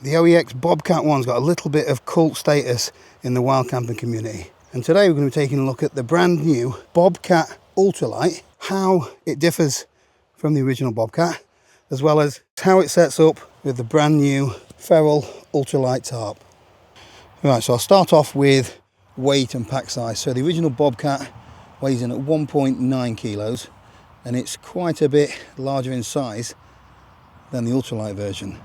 The OEX Bobcat one's got a little bit of cult status in the wild camping community. And today we're going to be taking a look at the brand new Bobcat Ultralight, how it differs from the original Bobcat, as well as how it sets up with the brand new Feral Ultralite Tarp. Right, so I'll start off with weight and pack size. So the original Bobcat weighs in at 1.9 kilos, and it's quite a bit larger in size than the Ultralight version.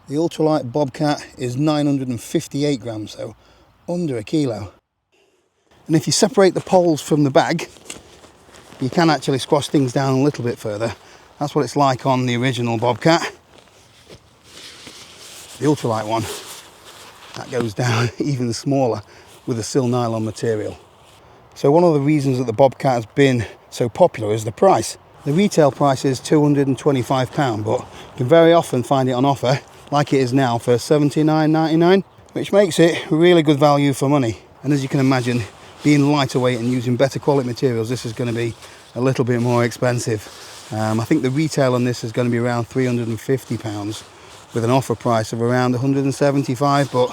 The Ultralight Bobcat is 958 grams, so under a kilo. And if you separate the poles from the bag, you can actually squash things down a little bit further. That's what it's like on the original Bobcat. The Ultralight one, that goes down even smaller with a sil nylon material. So one of the reasons that the Bobcat has been so popular is the price. The retail price is £225, but you can very often find it on offer, like it is now, for $79.99, which makes it really good value for money. And as you can imagine, being lighter weight and using better quality materials, this is going to be a little bit more expensive. I think the retail on this is going to be around £350 with an offer price of around £175, but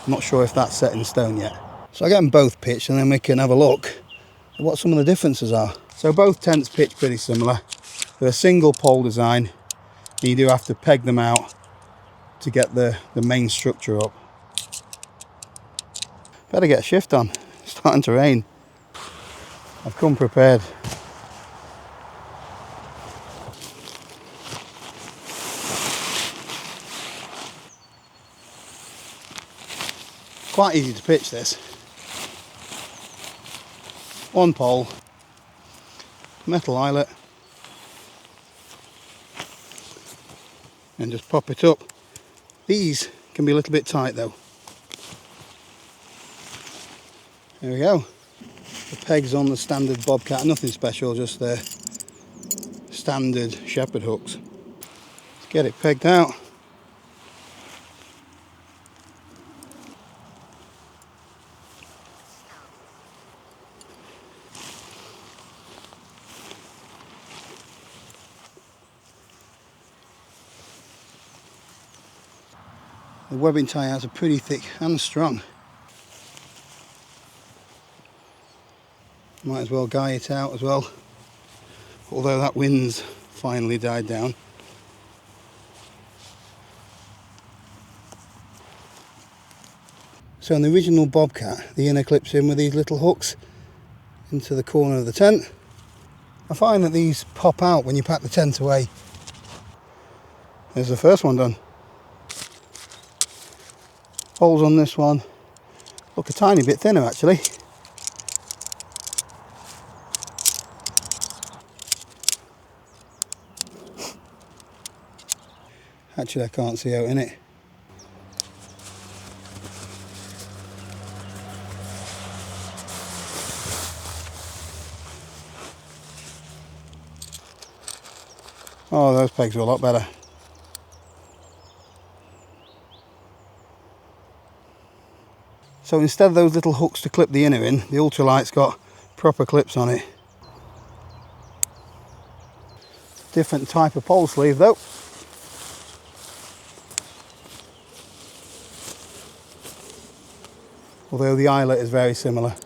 I'm not sure if that's set in stone yet. So I get them both pitched and then we can have a look at what some of the differences are. So both tents pitch pretty similar. They're a single pole design. You do have to peg them out to get the main structure up. Better get a shift on. It's starting to rain. I've come prepared. Quite easy to pitch this. One pole, metal eyelet, and just pop it up. These can be a little bit tight though. There we go. The pegs on the standard Bobcat, nothing special, just the standard shepherd hooks. Let's get it pegged out. The webbing tie outs are pretty thick and strong. Might as well guy it out as well, although that wind's finally died down. So in the original Bobcat, the inner clips in with these little hooks into the corner of the tent. I find that these pop out when you pack the tent away. There's the first one done. Holes on this one look a tiny bit thinner actually. Actually I can't see out in it. Oh, those pegs are a lot better. So instead of those little hooks to clip the inner in, the Ultralight's got proper clips on it. Different type of pole sleeve though. Although the eyelet is very similar.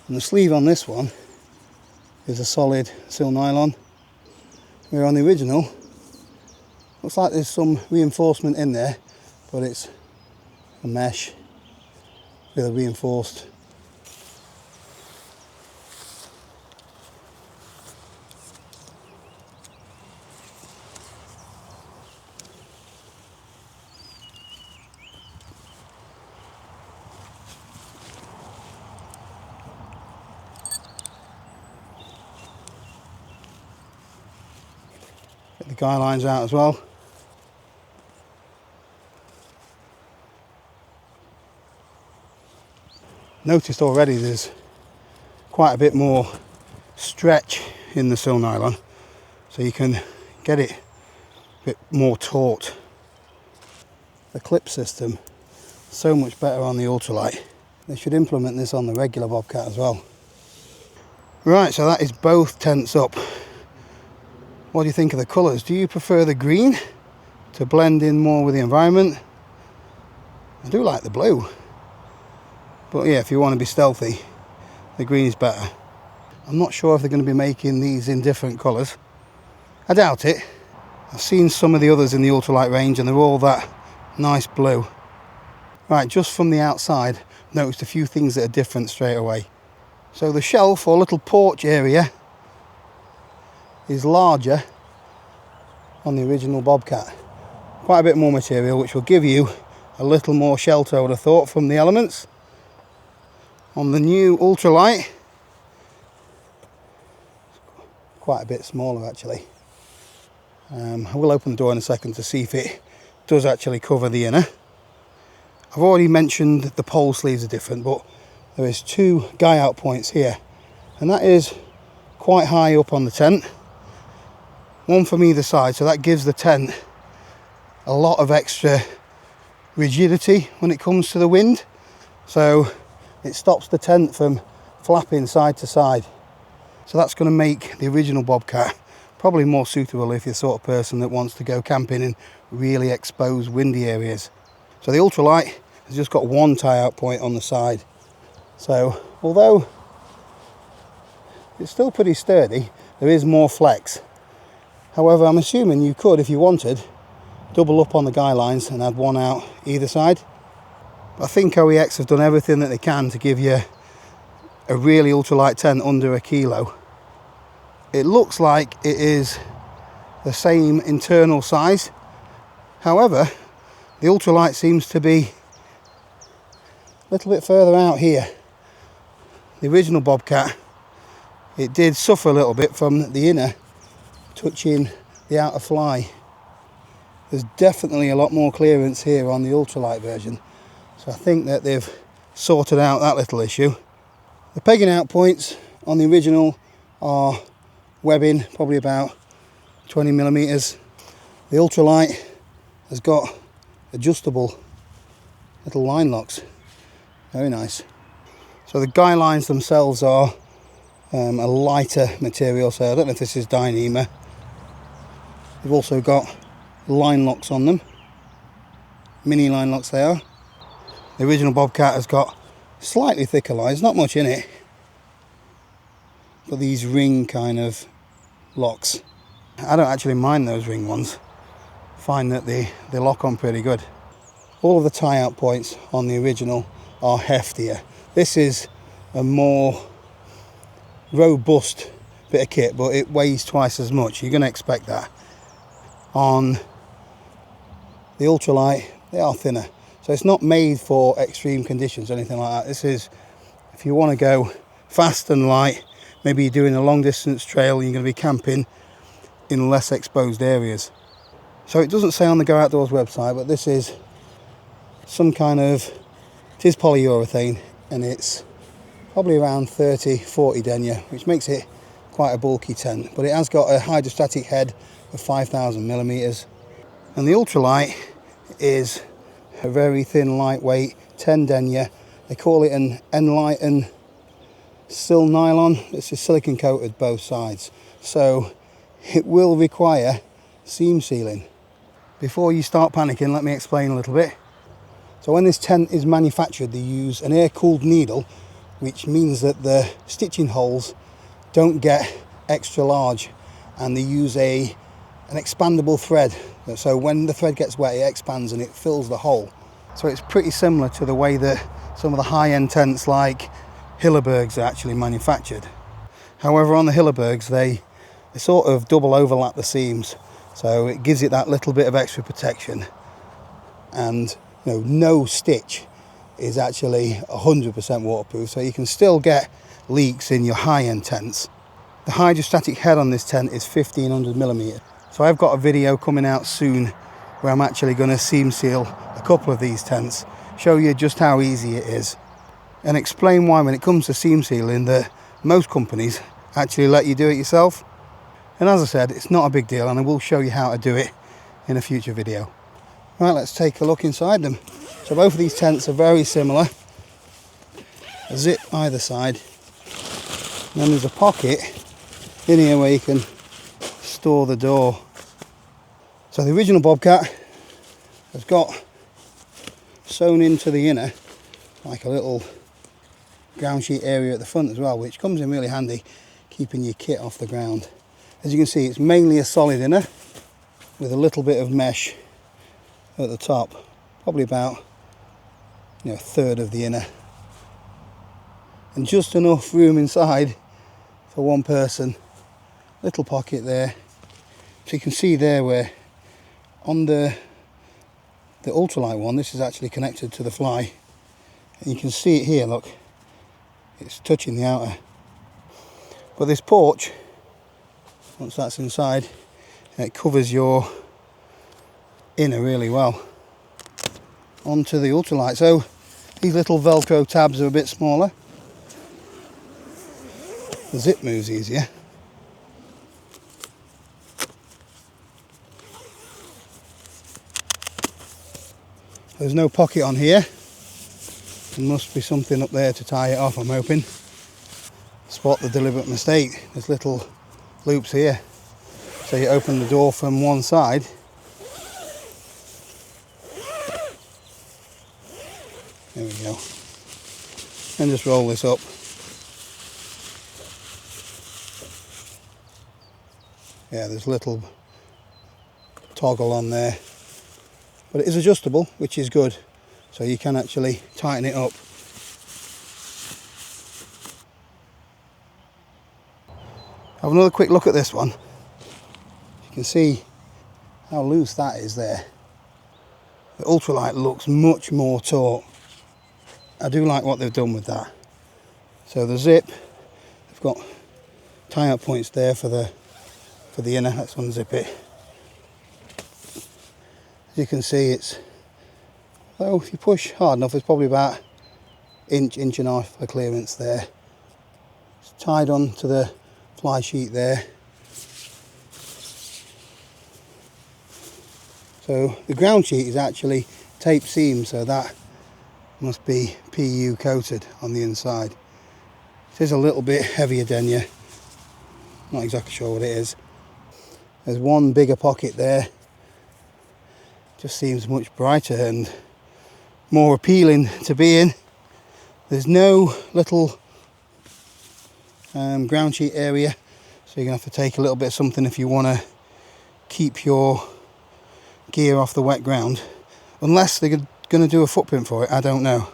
And the sleeve on this one is a solid sil nylon, where on the original, looks like there's some reinforcement in there, but it's a mesh with a reinforced. Get the guy lines out as well. Noticed already there's quite a bit more stretch in the sil nylon, so you can get it a bit more taut. The clip system, so much better on the Ultralight. They should implement this on the regular Bobcat as well. Right, so that is both tents up. What do you think of the colours? Do you prefer the green to blend in more with the environment. I do like the blue, but yeah, if you want to be stealthy, the green is better. I'm not sure if they're going to be making these in different colours. I doubt it. I've seen some of the others in the ultralight range and they're all that nice blue. Right, just from the outside, noticed a few things that are different straight away. So the shelf or little porch area is larger on the original Bobcat. Quite a bit more material, which will give you a little more shelter, I would have thought, from the elements. On the new Ultralight, quite a bit smaller actually. I will open the door in a second to see if it does actually cover the inner. I've already mentioned the pole sleeves are different, but there is 2 guy out points here, and that is quite high up on the tent. One from either side, so that gives the tent a lot of extra rigidity when it comes to the wind. So it stops the tent from flapping side to side. So that's going to make the original Bobcat probably more suitable if you're the sort of person that wants to go camping in really exposed windy areas. So the Ultralight has just got 1 tie out point on the side. So although it's still pretty sturdy, there is more flex. However, I'm assuming you could, if you wanted, double up on the guy lines and add 1 out either side. I think OEX have done everything that they can to give you a really ultralight tent under a kilo. It looks like it is the same internal size. However, the Ultralight seems to be a little bit further out here. The original Bobcat, it did suffer a little bit from the inner touching the outer fly. There's definitely a lot more clearance here on the Ultralight version. So I think that they've sorted out that little issue. The pegging out points on the original are webbing, probably about 20 millimeters. The Ultralight has got adjustable little line locks. Very nice. So the guy lines themselves are a lighter material, so I don't know if this is Dyneema. They've also got line locks on them. Mini line locks they are. The original Bobcat has got slightly thicker lines, not much in it, but these ring kind of locks. I don't actually mind those ring ones. Find that they lock on pretty good. All of the tie out points on the original are heftier. This is a more robust bit of kit, but it weighs twice as much. You're going to expect that. On the Ultralight, they are thinner. So it's not made for extreme conditions or anything like that. This is, if you want to go fast and light, maybe you're doing a long distance trail and you're going to be camping in less exposed areas. So it doesn't say on the Go Outdoors website, but this is some kind of, it is polyurethane, and it's probably around 30-40 denier, which makes it quite a bulky tent. But it has got a hydrostatic head of 5,000 millimeters. And the Ultralight is a very thin, lightweight 10 denier. They call it an Enlighten Sil nylon. It's just silicone coated both sides, so it will require seam sealing. Before you start panicking, let me explain a little bit. So when this tent is manufactured, they use an air-cooled needle, which means that the stitching holes don't get extra large, and they use an expandable thread. So when the thread gets wet, it expands and it fills the hole. So it's pretty similar to the way that some of the high-end tents like Hillebergs are actually manufactured. However, on the Hillebergs, they sort of double overlap the seams, so it gives it that little bit of extra protection. And no stitch is actually 100% waterproof, so you can still get leaks in your high-end tents. The hydrostatic head on this tent is 1500 millimeters. So I've got a video coming out soon where I'm actually going to seam seal a couple of these tents, show you just how easy it is, and explain why when it comes to seam sealing that most companies actually let you do it yourself. And as I said, it's not a big deal, and I will show you how to do it in a future video. Right, let's take a look inside them. So both of these tents are very similar. A zip either side. And then there's a pocket in here where you can store the door. So the original Bobcat has got sewn into the inner like a little ground sheet area at the front as well, which comes in really handy keeping your kit off the ground. As you can see, it's mainly a solid inner with a little bit of mesh at the top, probably about a third of the inner, and just enough room inside for one person. Little pocket there, so you can see there where on the ultralight one, this is actually connected to the fly, and you can see it here, look, it's touching the outer. But this porch, once that's inside, it covers your inner really well onto the ultralight. So these little Velcro tabs are a bit smaller, the zip moves easier. There's no pocket on here. There must be something up there to tie it off, I'm hoping. Spot the deliberate mistake. There's little loops here. So you open the door from one side. There we go. And just roll this up. Yeah, there's a little toggle on there. But it is adjustable, which is good. So you can actually tighten it up. Have another quick look at this one. You can see how loose that is there. The ultralight looks much more taut. I do like what they've done with that. So the zip, they've got tie-up points there for the inner. Let's unzip it. As you can see, it's, well, if you push hard enough, it's probably about inch and a half of clearance there. It's tied on to the fly sheet there. So the ground sheet is actually tape seam, so that must be PU coated on the inside. It is a little bit heavier denier, not exactly sure what it is. There's one bigger pocket there, just seems much brighter and more appealing to be in. There's no little ground sheet area, so you're going to have to take a little bit of something if you want to keep your gear off the wet ground, unless they're going to do a footprint for it. I don't know.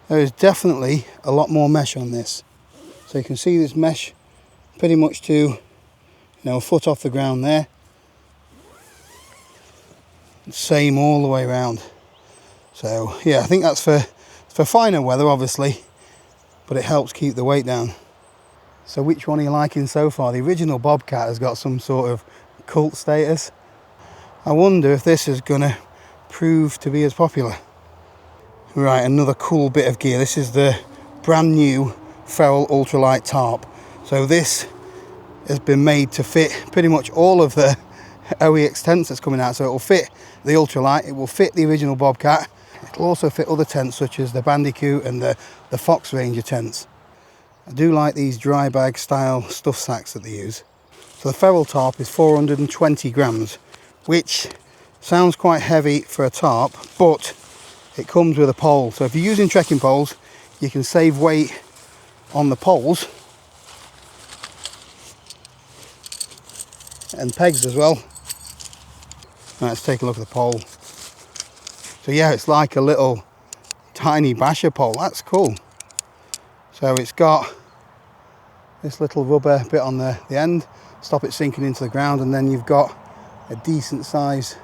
There is definitely a lot more mesh on this, so you can see this mesh pretty much to a foot off the ground there. Same all the way around. So yeah, I think that's for finer weather obviously, but it helps keep the weight down. So which one are you liking so far? The original Bobcat has got some sort of cult status. I wonder if this is gonna prove to be as popular. Right, another cool bit of gear. This is the brand new Feral Ultralite Tarp. So this has been made to fit pretty much all of the OEX tents that's coming out. So it will fit the Ultralight, it will fit the original Bobcat. It'll also fit other tents such as the Bandicoot and the Fox Ranger tents. I do like these dry bag style stuff sacks that they use. So the Feral Tarp is 420 grams, which sounds quite heavy for a tarp, but it comes with a pole. So if you're using trekking poles, you can save weight on the poles and pegs as well. Right, let's take a look at the pole. So yeah, it's like a little tiny basher pole. That's cool. So it's got this little rubber bit on the end, stop it sinking into the ground, and then you've got a decent size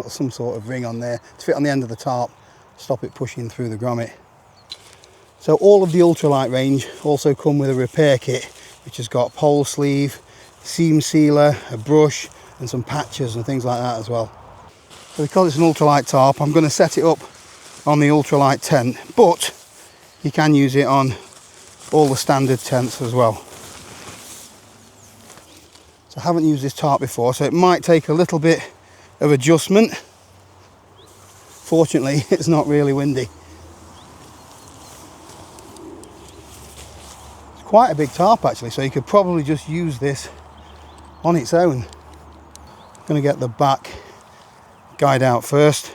some sort of ring on there to fit on the end of the tarp, stop it pushing through the grommet. So all of the ultralight range also come with a repair kit, which has got pole sleeve, seam sealer, a brush, and some patches and things like that as well. So because it's an ultralight tarp, I'm going to set it up on the ultralight tent, but you can use it on all the standard tents as well. So I haven't used this tarp before, so it might take a little bit of adjustment. Fortunately, it's not really windy. It's quite a big tarp actually, so you could probably just use this on its own. I'm going to get the back guide out first.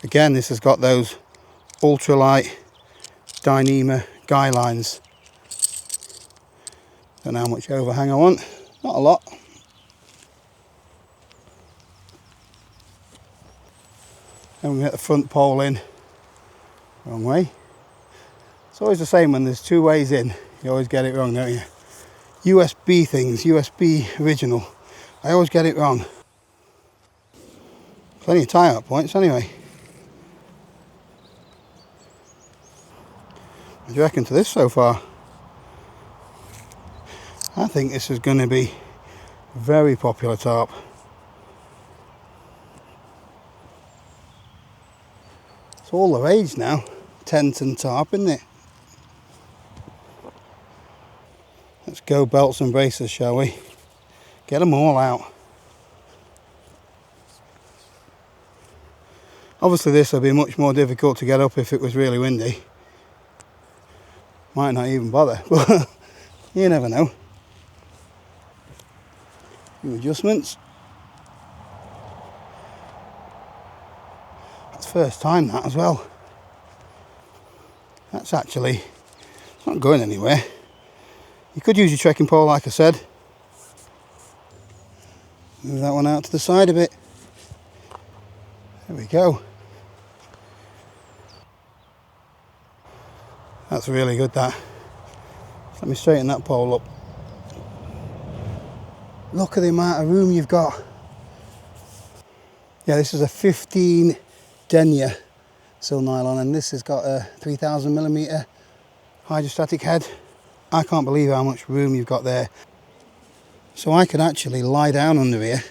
Again, this has got those Ultralight Dyneema guy lines. Don't know how much overhang I want, not a lot. And we get the front pole in, wrong way. It's always the same when there's two ways in, you always get it wrong, don't you? USB things, USB original, I always get it wrong. Plenty of tie-up points anyway. What do you reckon to this so far? I think this is going to be a very popular tarp. It's all the rage now, tent and tarp, isn't it? Let's go belts and braces, shall we? Get them all out. Obviously this will be much more difficult to get up if it was really windy. Might not even bother, but you never know. Few adjustments. That's first time that as well. That's actually, it's not going anywhere. You could use your trekking pole like I said. Move that one out to the side a bit. There we go. That's really good, that. Let me straighten that pole up. Look at the amount of room you've got. Yeah, this is a 15 denier sil nylon, and this has got a 3000mm hydrostatic head. I can't believe how much room you've got there. So I could actually lie down under here.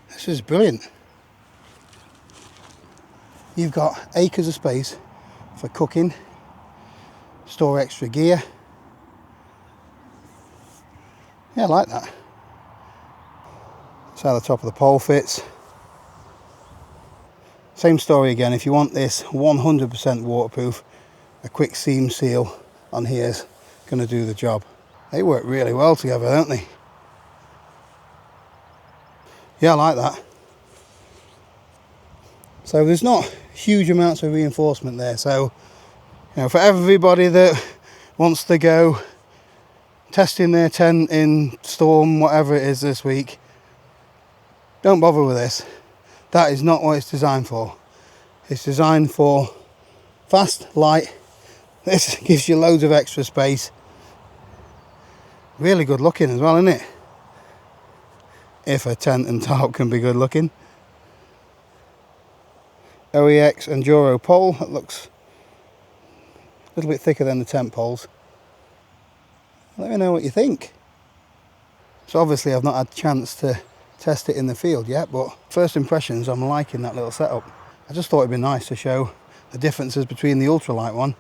This is brilliant. You've got acres of space for cooking, store extra gear. Yeah, I like that. That's how the top of the pole fits. Same story again, if you want this 100% waterproof, a quick seam seal on here is going to do the job. They work really well together, don't they? Yeah, I like that. So there's not huge amounts of reinforcement there, so you know, for everybody that wants to go testing their tent in storm, whatever it is this week, don't bother with this. That is not what it's designed for. It's designed for fast, light. This gives you loads of extra space. Really good looking as well, isn't it? If a tent and tarp can be good looking. OEX Enduro pole, that looks a little bit thicker than the tent poles. Let me know what you think. So obviously I've not had a chance to test it in the field yet, but first impressions, I'm liking that little setup. I just thought it'd be nice to show the differences between the ultralight one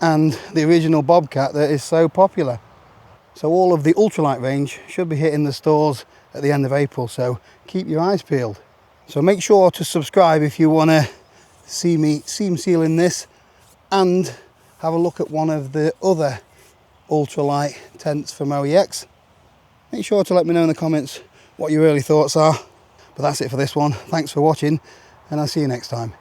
and the original Bobcat that is so popular. So all of the ultralight range should be hitting the stores at the end of April, so keep your eyes peeled. So make sure to subscribe if you want to see me seam sealing this and have a look at one of the other ultralight tents from OEX. Make sure to let me know in the comments what your early thoughts are. But that's it for this one. Thanks for watching, and I'll see you next time.